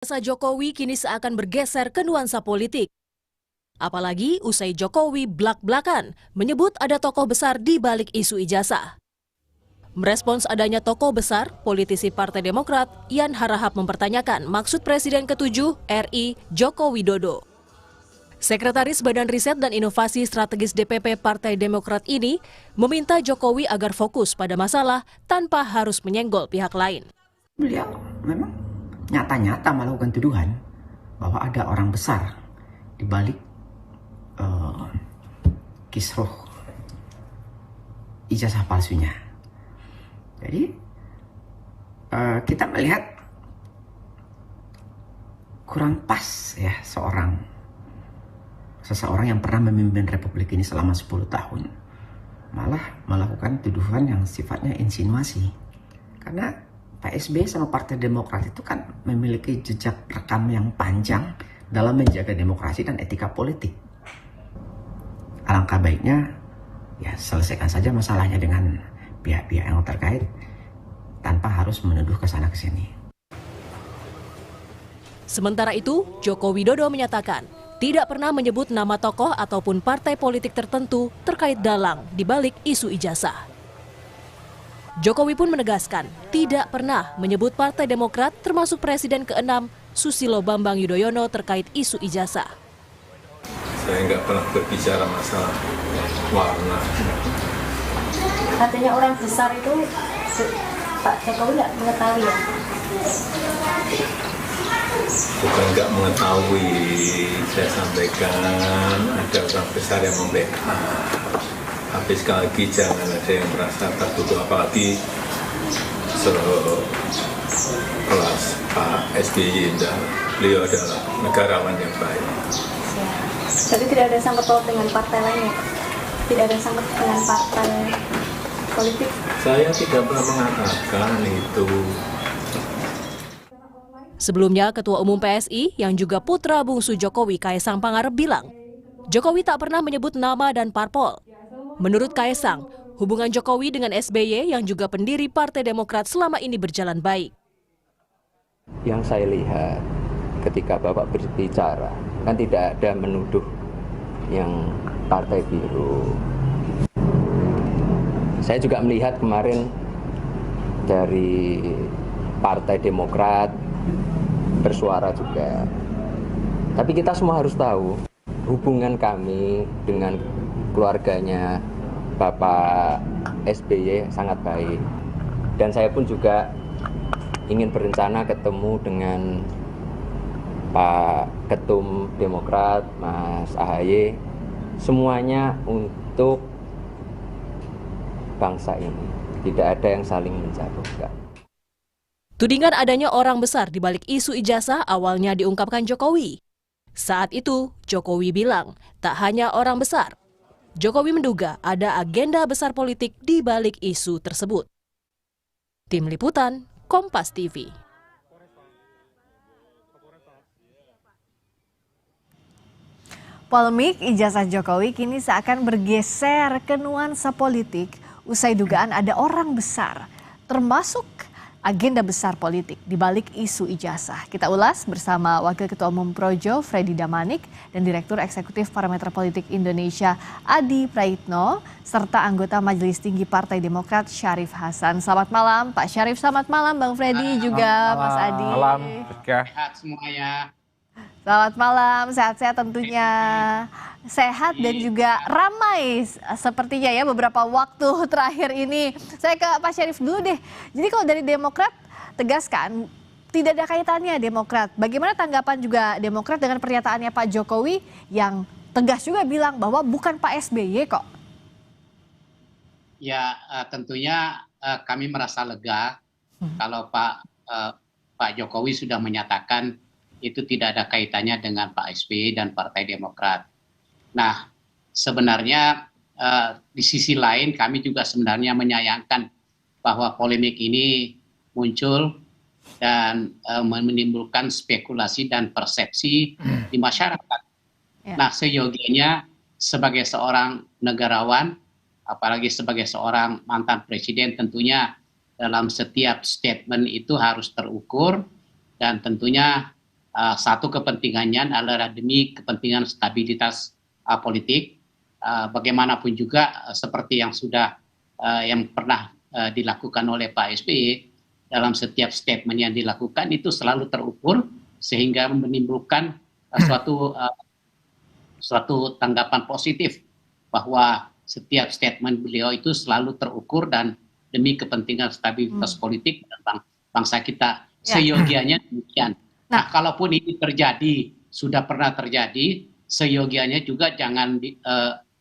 Masa Jokowi kini seakan bergeser ke nuansa politik. Apalagi usai Jokowi blak-blakan menyebut ada tokoh besar di balik isu ijazah. Merespons adanya tokoh besar, politisi Partai Demokrat Yan Harahap mempertanyakan maksud Presiden ke-7 RI Joko Widodo. Sekretaris Badan Riset dan Inovasi Strategis DPP Partai Demokrat ini meminta Jokowi agar fokus pada masalah tanpa harus menyenggol pihak lain. Beliau memang nyata-nyata melakukan tuduhan bahwa ada orang besar di balik kisruh ijazah palsunya. Jadi kita melihat kurang pas ya seseorang yang pernah memimpin Republik ini selama 10 tahun malah melakukan tuduhan yang sifatnya insinuasi. Karena Pak SBY sama Partai Demokrat itu kan memiliki jejak rekam yang panjang dalam menjaga demokrasi dan etika politik. Alangkah baiknya ya selesaikan saja masalahnya dengan pihak-pihak yang terkait tanpa harus menuduh ke sana ke sini. Sementara itu, Joko Widodo menyatakan tidak pernah menyebut nama tokoh ataupun partai politik tertentu terkait dalang di balik isu ijazah. Jokowi pun menegaskan tidak pernah menyebut Partai Demokrat termasuk Presiden ke-6 Susilo Bambang Yudhoyono terkait isu ijazah. Saya nggak pernah berbicara masalah warna. Katanya orang besar itu Pak Jokowi nggak mengetahui ya? Bukan nggak mengetahui, saya sampaikan ada orang besar yang membackup. Tapi sekali lagi jangan ada yang merasa tertutup, apalagi sekelas Pak SBY. Beliau adalah negarawan yang baik. Tapi tidak ada sangkut paut dengan partai lainnya, tidak ada sangkut dengan partai politik. Saya tidak pernah mengatakan itu. Sebelumnya, Ketua Umum PSI yang juga putra bungsu Jokowi Kaesang Pangarep bilang, Jokowi tak pernah menyebut nama dan parpol. Menurut Kaesang, hubungan Jokowi dengan SBY yang juga pendiri Partai Demokrat selama ini berjalan baik. Yang saya lihat ketika Bapak berbicara, kan tidak ada menuduh yang partai biru. Saya juga melihat kemarin dari Partai Demokrat bersuara juga. Tapi kita semua harus tahu hubungan kami dengan keluarganya Bapak SBY sangat baik. Dan saya pun juga ingin berencana ketemu dengan Pak Ketum Demokrat, Mas AHY, semuanya untuk bangsa ini. Tidak ada yang saling menjatuhkan. Tudingan adanya orang besar di balik isu ijazah awalnya diungkapkan Jokowi. Saat itu, Jokowi bilang tak hanya orang besar. Jokowi menduga ada agenda besar politik di balik isu tersebut. Tim Liputan, Kompas TV. Polemik ijazah Jokowi kini seakan bergeser ke nuansa politik usai dugaan ada orang besar, termasuk agenda besar politik di balik isu ijazah. Kita ulas bersama Wakil Ketua Umum Projo Freddy Damanik dan Direktur Eksekutif Parameter Politik Indonesia Adi Praitno serta anggota Majelis Tinggi Partai Demokrat Syarif Hasan. Selamat malam Pak Syarif, selamat malam Bang Freddy juga Mas Adi. Malam, sehat semuanya. Selamat malam, sehat-sehat tentunya. Sehat dan juga ramai sepertinya ya beberapa waktu terakhir ini. Saya ke Pak Syarif dulu deh. Jadi kalau dari Demokrat tegaskan tidak ada kaitannya Demokrat. Bagaimana tanggapan juga Demokrat dengan pernyataannya Pak Jokowi yang tegas juga bilang bahwa bukan Pak SBY kok? Ya tentunya kami merasa lega kalau Pak Jokowi sudah menyatakan itu tidak ada kaitannya dengan Pak SBY dan Partai Demokrat. Nah, sebenarnya di sisi lain kami juga sebenarnya menyayangkan bahwa polemik ini muncul dan menimbulkan spekulasi dan persepsi di masyarakat. Ya. Nah, seyogianya sebagai seorang negarawan, apalagi sebagai seorang mantan presiden, tentunya dalam setiap statement itu harus terukur dan tentunya satu kepentingannya adalah demi kepentingan stabilitas politik. Bagaimanapun juga seperti yang sudah yang pernah dilakukan oleh Pak SBY dalam setiap statement yang dilakukan itu selalu terukur sehingga menimbulkan suatu tanggapan positif bahwa setiap statement beliau itu selalu terukur dan demi kepentingan stabilitas politik dan bangsa kita. Seyogianya demikian. Nah, kalaupun ini terjadi, sudah pernah terjadi, seyogianya juga jangan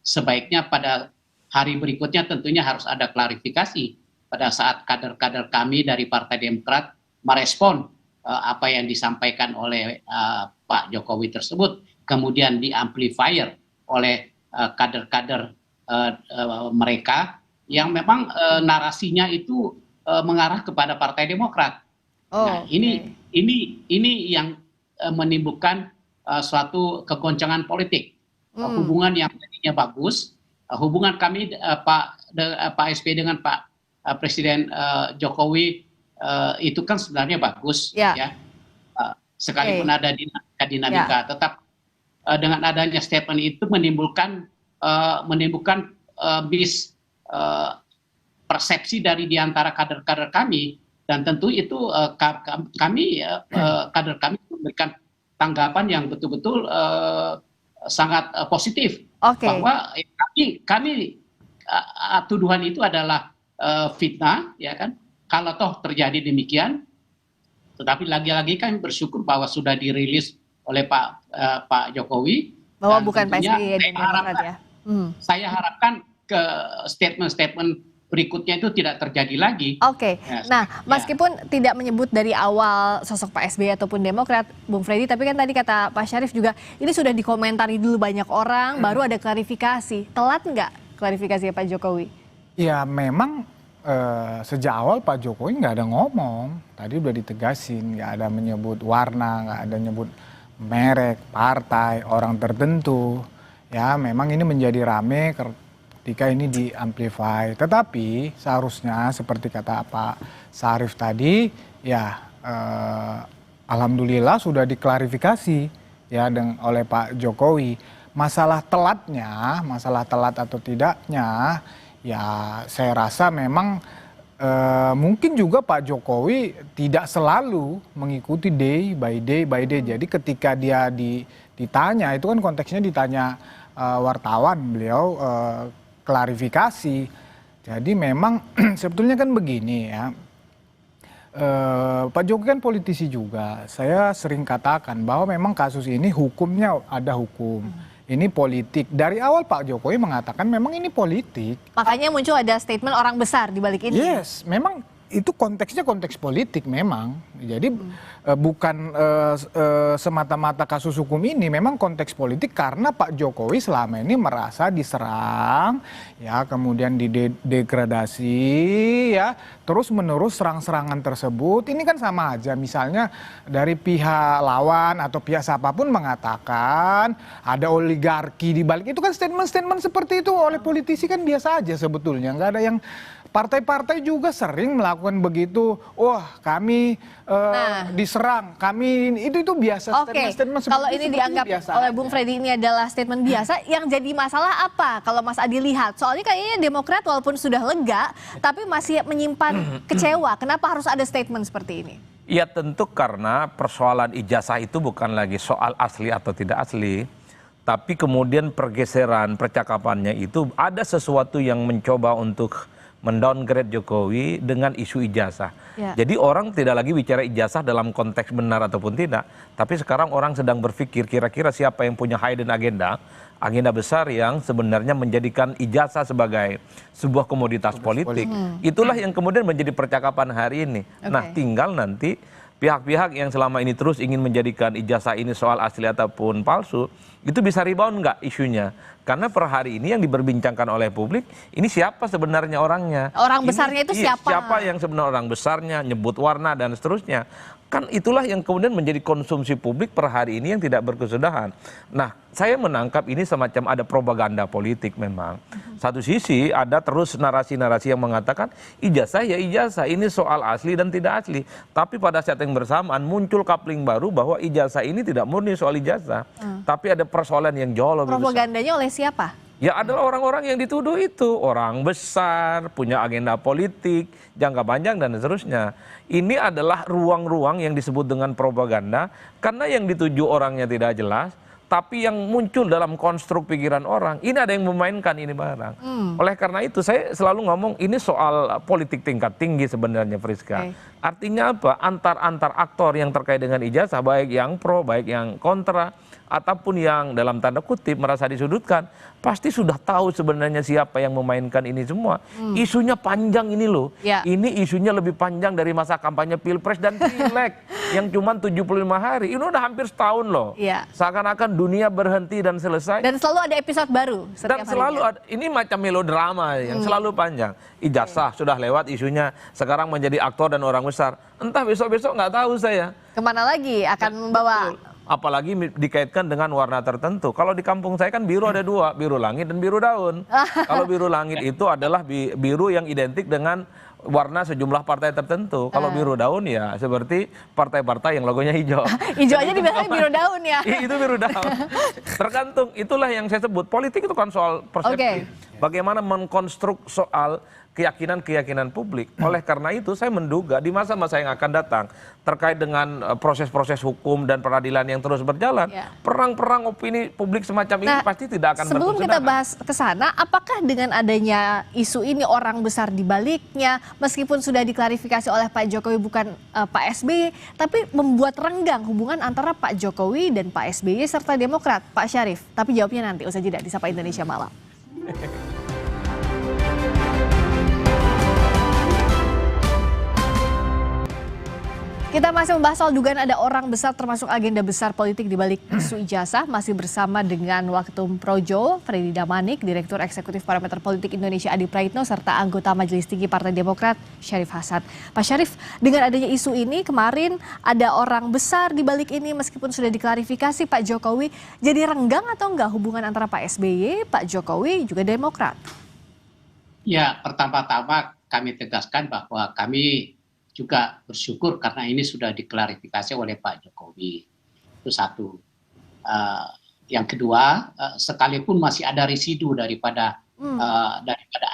sebaiknya pada hari berikutnya tentunya harus ada klarifikasi pada saat kader-kader kami dari Partai Demokrat merespon apa yang disampaikan oleh Pak Jokowi tersebut, kemudian diamplifier oleh kader-kader mereka yang memang narasinya itu mengarah kepada Partai Demokrat. Nah, ini yang menimbulkan suatu kegoncangan politik. Hubungan yang tadinya bagus, hubungan kami Pak SBY dengan Pak Presiden Jokowi itu kan sebenarnya bagus, ya. Sekalipun ada dinamika, tetap dengan adanya statement itu menimbulkan persepsi dari diantara kader-kader kami, dan tentu itu kami kader kami memberikan tanggapan yang betul-betul sangat positif bahwa kami tuduhan itu adalah fitnah, ya kan? Kalau toh terjadi demikian, tetapi lagi-lagi kami bersyukur bahwa sudah dirilis oleh Pak Jokowi bahwa bukan Pak SBY Demokrat, ya. Saya harapkan ke statement-statement berikutnya itu tidak terjadi lagi. Nah, meskipun tidak menyebut dari awal sosok Pak SBY ataupun Demokrat, Bung Freddy, tapi kan tadi kata Pak Syarif juga ini sudah dikomentari dulu banyak orang, baru ada klarifikasi. Telat nggak klarifikasi Pak Jokowi? Ya memang sejak awal Pak Jokowi nggak ada ngomong, tadi udah ditegasin, nggak ada menyebut warna, nggak ada menyebut merek, partai, orang tertentu. Ya memang ini menjadi rame ketika ini diamplify. Tetapi seharusnya seperti kata Pak Syarif tadi, ya alhamdulillah sudah diklarifikasi ya oleh Pak Jokowi. Masalah telat atau tidaknya, ya saya rasa memang mungkin juga Pak Jokowi tidak selalu mengikuti day by day. Jadi ketika dia ditanya, itu kan konteksnya ditanya wartawan, beliau klarifikasi. Jadi memang sebetulnya kan begini ya, Pak Jokowi kan politisi juga. Saya sering katakan bahwa memang kasus ini hukumnya ada hukum. Ini politik. Dari awal Pak Jokowi mengatakan memang ini politik. Makanya muncul ada statement orang besar di balik ini. Yes, memang itu konteksnya konteks politik memang. Jadi bukan semata-mata kasus hukum ini, memang konteks politik karena Pak Jokowi selama ini merasa diserang, ya kemudian didegradasi, ya terus-menerus serang-serangan tersebut. Ini kan sama aja, misalnya dari pihak lawan atau pihak siapapun mengatakan ada oligarki di balik itu, kan statement-statement seperti itu oleh politisi kan biasa aja sebetulnya, nggak ada yang. Partai-partai juga sering melakukan begitu. Wah, kami diserang, kami itu biasa. Statement seperti kalau ini dianggap oleh Bung Freddy ini adalah statement biasa, yang jadi masalah apa kalau Mas Adi lihat? Soalnya kayaknya Demokrat walaupun sudah lega, tapi masih menyimpan kecewa. Kenapa harus ada statement seperti ini? Ya tentu karena persoalan ijazah itu bukan lagi soal asli atau tidak asli, tapi kemudian pergeseran percakapannya itu ada sesuatu yang mencoba untuk mendowngrade Jokowi dengan isu ijazah. Jadi orang tidak lagi bicara ijazah dalam konteks benar ataupun tidak, tapi sekarang orang sedang berpikir kira-kira siapa yang punya hidden agenda besar yang sebenarnya menjadikan ijazah sebagai sebuah komoditas politik. Itulah yang kemudian menjadi percakapan hari ini. Nah, tinggal nanti pihak-pihak yang selama ini terus ingin menjadikan ijazah ini soal asli ataupun palsu, itu bisa rebound nggak isunya? Karena per hari ini yang diperbincangkan oleh publik, ini siapa sebenarnya orangnya? Orang besarnya itu siapa? Siapa yang sebenarnya orang besarnya, nyebut warna dan seterusnya. Kan itulah yang kemudian menjadi konsumsi publik per hari ini yang tidak berkesudahan. Nah, saya menangkap ini semacam ada propaganda politik memang. Satu sisi ada terus narasi-narasi yang mengatakan ijazah ya ijazah, ini soal asli dan tidak asli. Tapi pada saat yang bersamaan muncul coupling baru bahwa ijazah ini tidak murni soal ijazah. Tapi ada persoalan yang jauh lebih besar. Propagandanya oleh siapa? Ya adalah orang-orang yang dituduh itu, orang besar, punya agenda politik, jangka panjang dan seterusnya. Ini adalah ruang-ruang yang disebut dengan propaganda, karena yang dituju orangnya tidak jelas, tapi yang muncul dalam konstruk pikiran orang, ini ada yang memainkan ini barang. Oleh karena itu saya selalu ngomong ini soal politik tingkat tinggi sebenarnya Friska. Artinya apa? Antar aktor yang terkait dengan ijazah, baik yang pro, baik yang kontra, ataupun yang dalam tanda kutip merasa disudutkan, pasti sudah tahu sebenarnya siapa yang memainkan ini semua. Isunya panjang ini loh. Ini isunya lebih panjang dari masa kampanye Pilpres dan Pileg yang cuma 75 hari. Ini udah hampir setahun loh. Seakan-akan dunia berhenti dan selesai. Dan selalu ada episode baru setiap Dan selalu ada, ini macam melodrama yang selalu panjang. Ijazah sudah lewat isunya, sekarang menjadi aktor dan orang besar. Entah besok-besok nggak tahu saya. Kemana lagi akan membawa? Apalagi dikaitkan dengan warna tertentu. Kalau di kampung saya kan biru ada dua, biru langit dan biru daun. Kalau biru langit itu adalah biru yang identik dengan warna sejumlah partai tertentu. Kalau biru daun ya seperti partai-partai yang logonya hijau. Hijau aja dibilangnya biru daun ya. Itu biru daun. Tergantung, itulah yang saya sebut. Politik itu kan soal persepsi. Bagaimana mengkonstruk soal keyakinan-keyakinan publik. Oleh karena itu saya menduga di masa-masa yang akan datang terkait dengan proses-proses hukum dan peradilan yang terus berjalan, perang-perang opini publik semacam ini pasti tidak akan berkesudahan. Sebelum kita bahas ke sana, apakah dengan adanya isu ini orang besar di baliknya, meskipun sudah diklarifikasi oleh Pak Jokowi bukan Pak SBY, tapi membuat renggang hubungan antara Pak Jokowi dan Pak SBY serta Demokrat, Pak Syarif? Tapi jawabnya nanti usai jeda di Sapa Indonesia Malam. Kita masih membahas soal dugaan ada orang besar termasuk agenda besar politik di balik isu ijazah. Masih bersama dengan Waktum Projo, Freddy Damanik, Direktur Eksekutif Parameter Politik Indonesia Adi Praitno, serta anggota Majelis Tinggi Partai Demokrat Syarif Hasan. Pak Syarif, dengan adanya isu ini kemarin ada orang besar di balik ini meskipun sudah diklarifikasi Pak Jokowi, jadi renggang atau enggak hubungan antara Pak SBY, Pak Jokowi juga Demokrat? Ya, pertama-tama kami tegaskan bahwa kami juga bersyukur karena ini sudah diklarifikasi oleh Pak Jokowi. Itu satu. Yang kedua, sekalipun masih ada residu daripada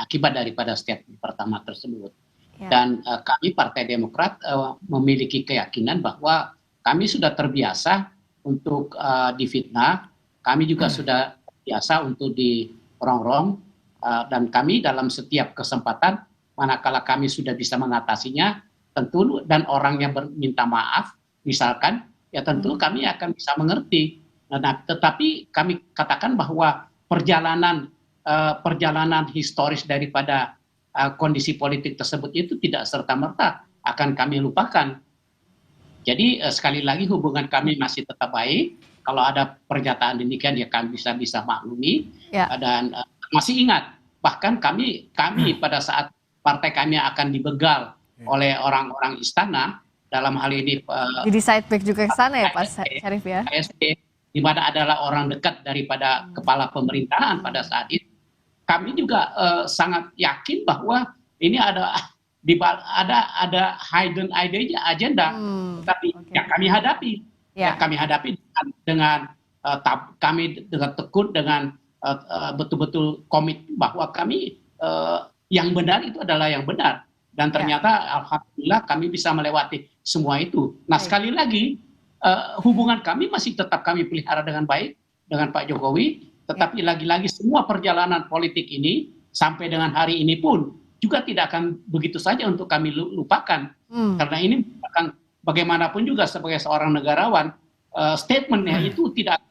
akibat daripada statement pertama tersebut. Dan kami Partai Demokrat memiliki keyakinan bahwa kami sudah terbiasa untuk difitnah, kami juga sudah biasa untuk dirongrong, dan kami dalam setiap kesempatan manakala kami sudah bisa mengatasinya, tentu dan orang yang minta maaf misalkan ya tentu kami akan bisa mengerti. Nah, tetapi kami katakan bahwa perjalanan historis daripada kondisi politik tersebut itu tidak serta-merta akan kami lupakan. Jadi sekali lagi hubungan kami masih tetap baik. Kalau ada pernyataan demikian ya kami bisa maklumi dan masih ingat bahkan kami pada saat partai kami akan dibegal oleh orang-orang istana dalam hal ini jadi sideback juga ke sana ya Pak Syarif ya. KSP di mana adalah orang dekat daripada kepala pemerintahan pada saat itu. Kami juga sangat yakin bahwa ini ada hidden agenda, tapi kami hadapi. Kami hadapi dengan kami dengan tekun dengan betul-betul komit bahwa kami yang benar itu adalah yang benar. Dan ternyata alhamdulillah kami bisa melewati semua itu. Nah sekali lagi hubungan kami masih tetap kami pelihara dengan baik dengan Pak Jokowi. Tetapi lagi-lagi semua perjalanan politik ini sampai dengan hari ini pun juga tidak akan begitu saja untuk kami lupakan. Karena ini akan bagaimanapun juga sebagai seorang negarawan statementnya itu tidak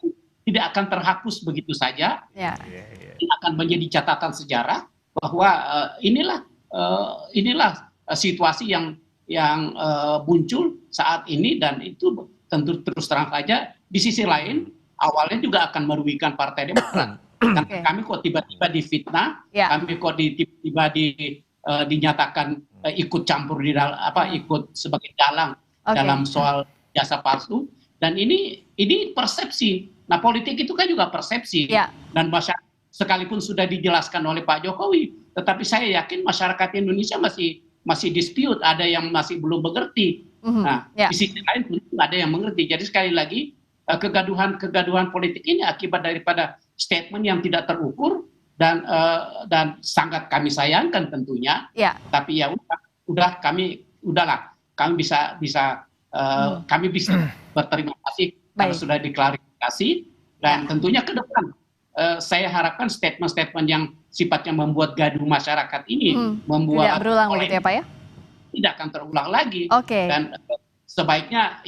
akan terhapus begitu saja. Ini akan menjadi catatan sejarah bahwa inilah situasi yang muncul saat ini dan itu tentu terus terang saja di sisi lain awalnya juga akan merugikan Partai Demokrat Karena kami kok tiba-tiba difitnah, kami kok tiba-tiba dinyatakan ikut campur di dalam ikut sebagai dalang dalam soal jasa palsu. Dan ini persepsi. Nah, politik itu kan juga persepsi. Dan masyarakat sekalipun sudah dijelaskan oleh Pak Jokowi, tetapi saya yakin masyarakat Indonesia masih dispute, ada yang masih belum mengerti. Nah, di sisi lain tentu ada yang mengerti. Jadi sekali lagi kegaduhan politik ini akibat daripada statement yang tidak terukur dan sangat kami sayangkan tentunya. Tapi ya udah kami bisa kami bisa berterima kasih karena sudah diklarifikasi, dan tentunya ke depan saya harapkan statement-statement yang sifatnya membuat gaduh masyarakat ini membuat tidak berulang begitu ya Pak ya? Tidak akan terulang lagi. Dan sebaiknya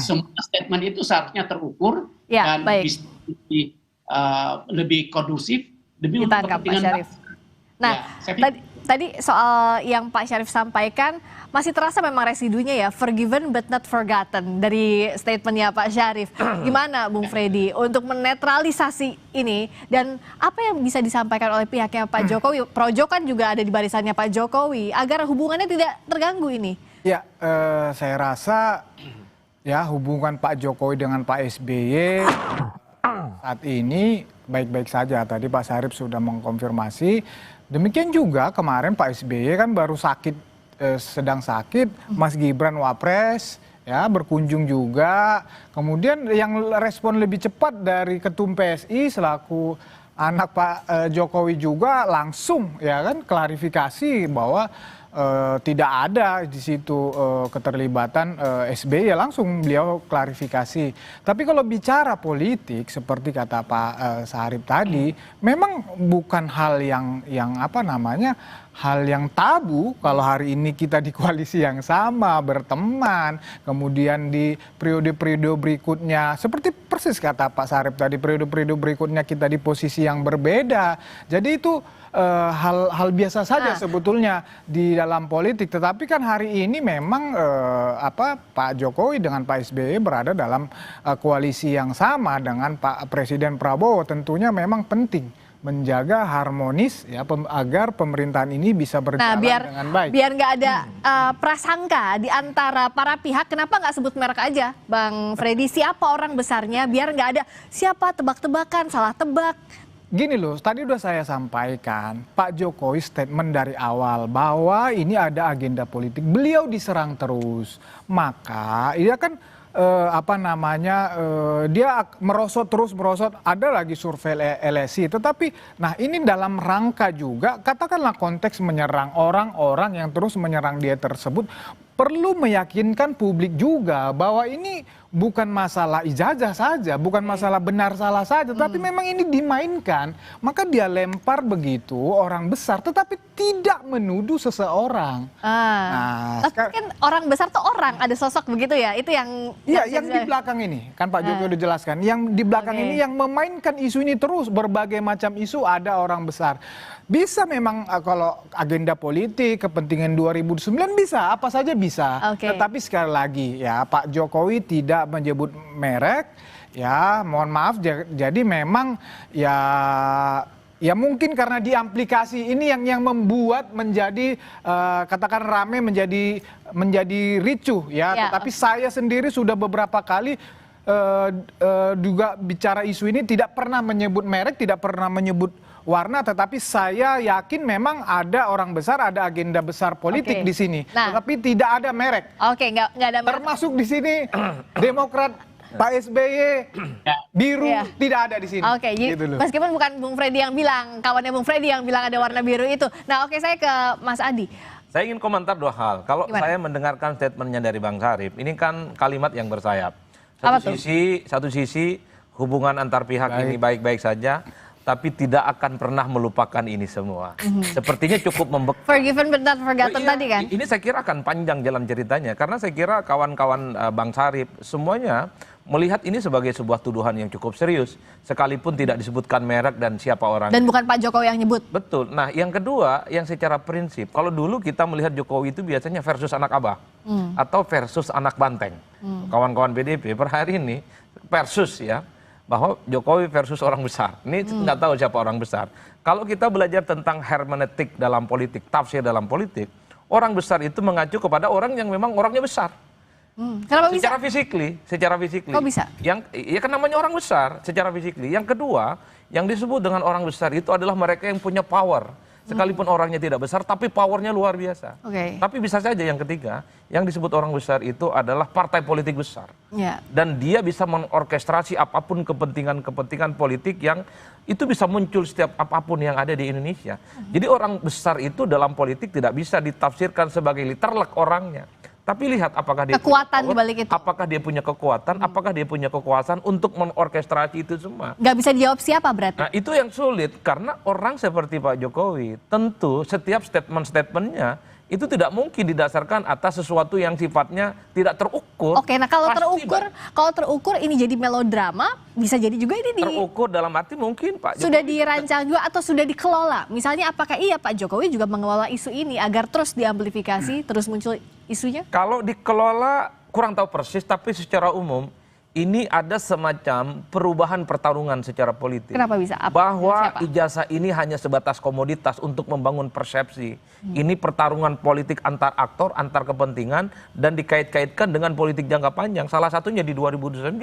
semua statement itu seharusnya terukur dan bisa lebih kondusif demi ditangkap Pak Syarif. Nah, tadi soal yang Pak Syarif sampaikan masih terasa memang residunya ya, forgiven but not forgotten dari statementnya Pak Syarif. Gimana Bung Freddy untuk menetralisasi ini, dan apa yang bisa disampaikan oleh pihaknya Pak Jokowi? Projo kan juga ada di barisannya Pak Jokowi agar hubungannya tidak terganggu ini. Ya, saya rasa ya hubungan Pak Jokowi dengan Pak SBY saat ini baik-baik saja. Tadi Pak Syarif sudah mengkonfirmasi. Demikian juga kemarin Pak SBY kan baru sedang sakit, Mas Gibran Wapres ya berkunjung juga. Kemudian yang respon lebih cepat dari Ketum PSI selaku anak Pak Jokowi juga langsung ya kan klarifikasi bahwa tidak ada di situ keterlibatan SBY, ya langsung beliau klarifikasi. Tapi kalau bicara politik seperti kata Pak Syarif tadi, memang bukan hal yang apa namanya, hal yang tabu kalau hari ini kita di koalisi yang sama, berteman, kemudian di periode-periode berikutnya, seperti persis kata Pak Syarif tadi, periode-periode berikutnya kita di posisi yang berbeda. Jadi itu hal biasa saja sebetulnya di dalam politik. Tetapi kan hari ini memang Pak Jokowi dengan Pak SBY berada dalam koalisi yang sama dengan Pak Presiden Prabowo. Tentunya memang penting menjaga harmonis ya agar pemerintahan ini bisa berjalan dengan baik. Biar nggak ada prasangka di antara para pihak. Kenapa nggak sebut merek aja, Bang Freddy? Siapa orang besarnya? Biar nggak ada siapa tebak-tebakan, salah tebak. Gini loh, tadi udah saya sampaikan, Pak Jokowi statement dari awal bahwa ini ada agenda politik. Beliau diserang terus, maka dia kan dia merosot terus merosot. Ada lagi survei LSI, tetapi nah ini dalam rangka juga katakanlah konteks menyerang orang-orang yang terus menyerang dia tersebut, perlu meyakinkan publik juga bahwa ini bukan masalah ijazah saja, bukan masalah benar salah saja, tapi memang ini dimainkan. Maka dia lempar begitu orang besar, tetapi tidak menuduh seseorang. Tapi kan orang besar tuh orang, ada sosok begitu ya, itu yang... Iya, yang di belakang ini, kan Pak Jokowi udah jelaskan, yang di belakang ini yang memainkan isu ini terus, berbagai macam isu ada orang besar. Bisa memang kalau agenda politik, kepentingan 2009 bisa, apa saja bisa. Tetapi sekali lagi ya Pak Jokowi tidak menyebut merek, ya mohon maaf, jadi memang ya mungkin karena di aplikasi ini yang membuat menjadi katakan rame, menjadi ricuh ya. Tetapi saya sendiri sudah beberapa kali juga bicara isu ini, tidak pernah menyebut merek, tidak pernah menyebut warna, tetapi saya yakin memang ada orang besar, ada agenda besar politik di sini. Tetapi tidak ada merek. Nggak ada merek. Termasuk di sini Demokrat, Pak SBY, biru tidak ada di sini. Gitu meskipun bukan Bung Freddy yang bilang, kawannya Bung Freddy yang bilang ada warna biru itu. Nah, saya ke Mas Adi. Saya ingin komentar dua hal. Kalau saya mendengarkan statementnya dari Bang Syarif, ini kan kalimat yang bersayap. Satu sisi hubungan antar pihak ini baik-baik saja, tapi tidak akan pernah melupakan ini semua. Sepertinya cukup membekas. Forgiven but not forgotten tadi kan? Ini saya kira akan panjang jalan ceritanya, karena saya kira kawan-kawan Bang Syarif semuanya melihat ini sebagai sebuah tuduhan yang cukup serius, sekalipun tidak disebutkan merek dan siapa orang. Dan bukan Pak Jokowi yang nyebut. Betul. Nah, yang kedua, yang secara prinsip, kalau dulu kita melihat Jokowi itu biasanya versus anak abah atau versus anak banteng. Kawan-kawan PDIP per hari ini versus ya. bahwa Jokowi versus orang besar. Ini nggak tahu siapa orang besar. Kalau kita belajar tentang hermeneutik dalam politik, tafsir dalam politik, orang besar itu mengacu kepada orang yang memang orangnya besar. Kenapa bisa? Secara physically. Kok bisa? Ya kan namanya orang besar secara physically. Yang kedua, yang disebut dengan orang besar itu adalah mereka yang punya power. Sekalipun orangnya tidak besar, tapi powernya luar biasa. Tapi bisa saja yang ketiga, yang disebut orang besar itu adalah partai politik besar. Dan dia bisa mengorkestrasi apapun kepentingan-kepentingan politik yang itu bisa muncul setiap apapun yang ada di Indonesia. Jadi orang besar itu dalam politik tidak bisa ditafsirkan sebagai literlek orangnya. Tapi lihat apakah dia kekuatan punya power, di balik itu. apakah dia punya kekuatan, apakah dia punya kekuasaan untuk mengorkestrasi itu semua. Nggak bisa dijawab siapa berarti? Nah itu yang sulit karena orang seperti Pak Jokowi tentu setiap statement-statementnya itu tidak mungkin didasarkan atas sesuatu yang sifatnya tidak terukur. Oke, nah kalau terukur ini jadi melodrama, bisa jadi juga ini terukur dalam arti mungkin Pak Jokowi sudah dirancang juga atau sudah dikelola. Misalnya apakah iya Pak Jokowi juga mengelola isu ini agar terus diamplifikasi, terus muncul isunya? Kalau dikelola kurang tahu persis, tapi secara umum ini ada semacam perubahan pertarungan secara politik. Kenapa bisa? Bahwa ijazah ini hanya sebatas komoditas untuk membangun persepsi. Ini pertarungan politik antar aktor, antar kepentingan, dan dikait-kaitkan dengan politik jangka panjang. Salah satunya di 2029.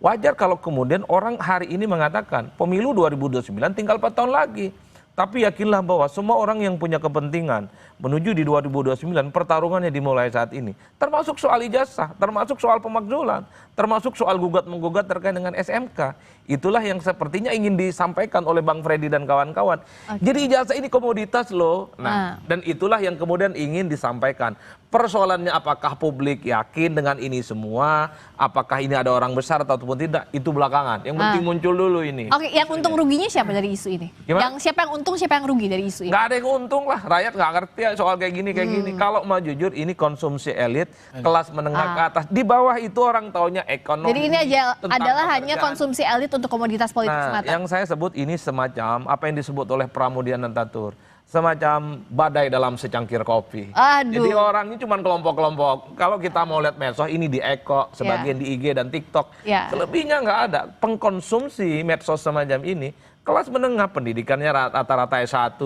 Wajar kalau kemudian orang hari ini mengatakan pemilu 2029 tinggal 4 tahun lagi. Tapi yakinlah bahwa semua orang yang punya kepentingan menuju di 2029 pertarungannya dimulai saat ini. Termasuk soal ijazah, termasuk soal pemakzulan, termasuk soal gugat-menggugat terkait dengan SMK. Itulah yang sepertinya ingin disampaikan oleh Bang Freddy dan kawan-kawan. Jadi ijazah ini komoditas loh. Nah, dan itulah yang kemudian ingin disampaikan. Persoalannya apakah publik yakin dengan ini semua, apakah ini ada orang besar ataupun tidak, itu belakangan. Yang penting muncul dulu ini. Oke, yang untung ruginya siapa dari isu ini? Gimana? Siapa yang untung, siapa yang rugi dari isu ini? Nggak ada yang untung lah, rakyat nggak ngerti ya soal kayak gini. Kalau mau jujur ini konsumsi elit, kelas menengah ke atas. Di bawah itu orang taunya ekonomi. Jadi ini adalah hanya konsumsi elit untuk komoditas politik semata. Yang saya sebut ini semacam apa yang disebut oleh Pramudia Anantatur. Semacam badai dalam secangkir kopi. Jadi orang ini cuma kelompok-kelompok. Kalau kita mau lihat medsos ini di Eko, sebagian di IG dan TikTok. Selebihnya nggak ada. Pengkonsumsi medsos semacam ini, kelas menengah pendidikannya rata-rata S1,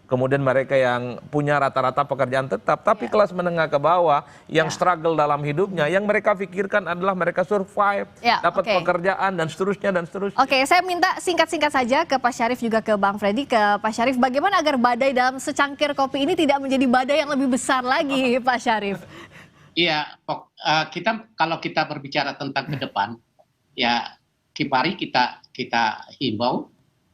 kemudian mereka yang punya rata-rata pekerjaan tetap, tapi kelas menengah ke bawah yang struggle dalam hidupnya, yang mereka pikirkan adalah mereka survive, dapat pekerjaan dan seterusnya dan seterusnya. Oke, saya minta singkat-singkat saja ke Pak Syarif juga ke Bang Freddy, ke Pak Syarif, bagaimana agar badai dalam secangkir kopi ini tidak menjadi badai yang lebih besar lagi, Pak Syarif? Iya, kalau kita berbicara tentang ke depan, ya mari kita himbau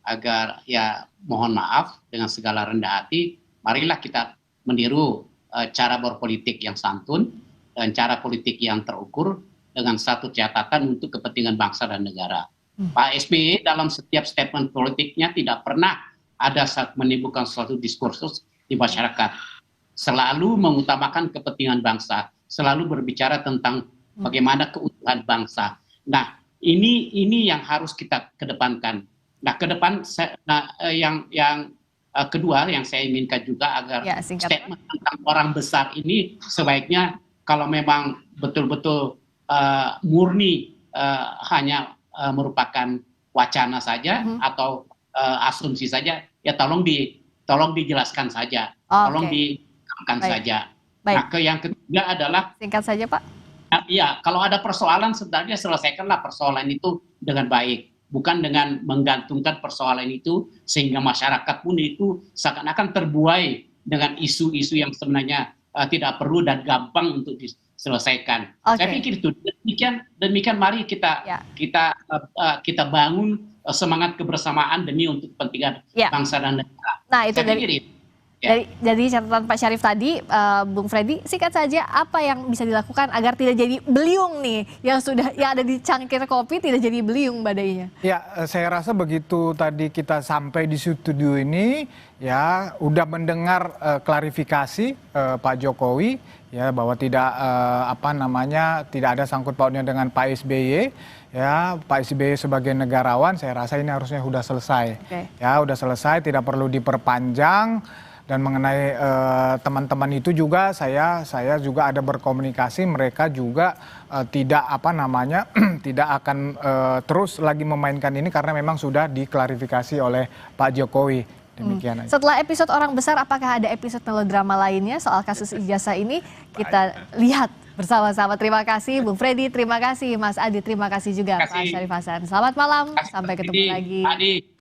agar ya mohon maaf dengan segala rendah hati, marilah kita meniru cara berpolitik yang santun dan cara politik yang terukur dengan satu catatan untuk kepentingan bangsa dan negara. Pak SBY dalam setiap statement politiknya tidak pernah ada saat menimbulkan suatu diskursus di masyarakat. Selalu mengutamakan kepentingan bangsa, selalu berbicara tentang bagaimana keutuhan bangsa. Nah, ini yang harus kita kedepankan. Nah, ke depan yang kedua yang saya inginkan juga agar statement tentang orang besar ini sebaiknya kalau memang betul-betul murni hanya merupakan wacana saja atau asumsi saja, ya tolong dijelaskan saja, tolong dikatakan saja. Nah, yang ketiga adalah singkat saja Pak. Ya, kalau ada persoalan sebenarnya selesaikanlah persoalan itu dengan baik. Bukan dengan menggantungkan persoalan itu sehingga masyarakat pun itu seakan-akan terbuai dengan isu-isu yang sebenarnya tidak perlu dan gampang untuk diselesaikan. Saya pikir itu demikian mari kita bangun semangat kebersamaan demi untuk kepentingan bangsa dan negara. Nah, itu dari catatan Pak Syarif tadi, Bung Freddy, singkat saja apa yang bisa dilakukan agar tidak jadi beliung nih yang ada di cangkir kopi tidak jadi beliung badainya? Ya, saya rasa begitu tadi kita sampai di studio ini ya udah mendengar klarifikasi Pak Jokowi ya bahwa tidak tidak ada sangkut pautnya dengan Pak SBY. Ya, Pak SBY sebagai negarawan saya rasa ini harusnya sudah selesai. Ya, sudah selesai, tidak perlu diperpanjang. Dan mengenai teman-teman itu juga saya juga ada berkomunikasi, mereka juga tidak tidak akan terus lagi memainkan ini karena memang sudah diklarifikasi oleh Pak Jokowi. Demikian aja. Setelah episode orang besar, apakah ada episode melodrama lainnya soal kasus ijazah ini? Kita lihat bersama-sama. Terima kasih Bung Freddy, terima kasih Mas Adi, terima kasih juga Pak Syarif Hasan. Selamat malam, sampai ketemu lagi.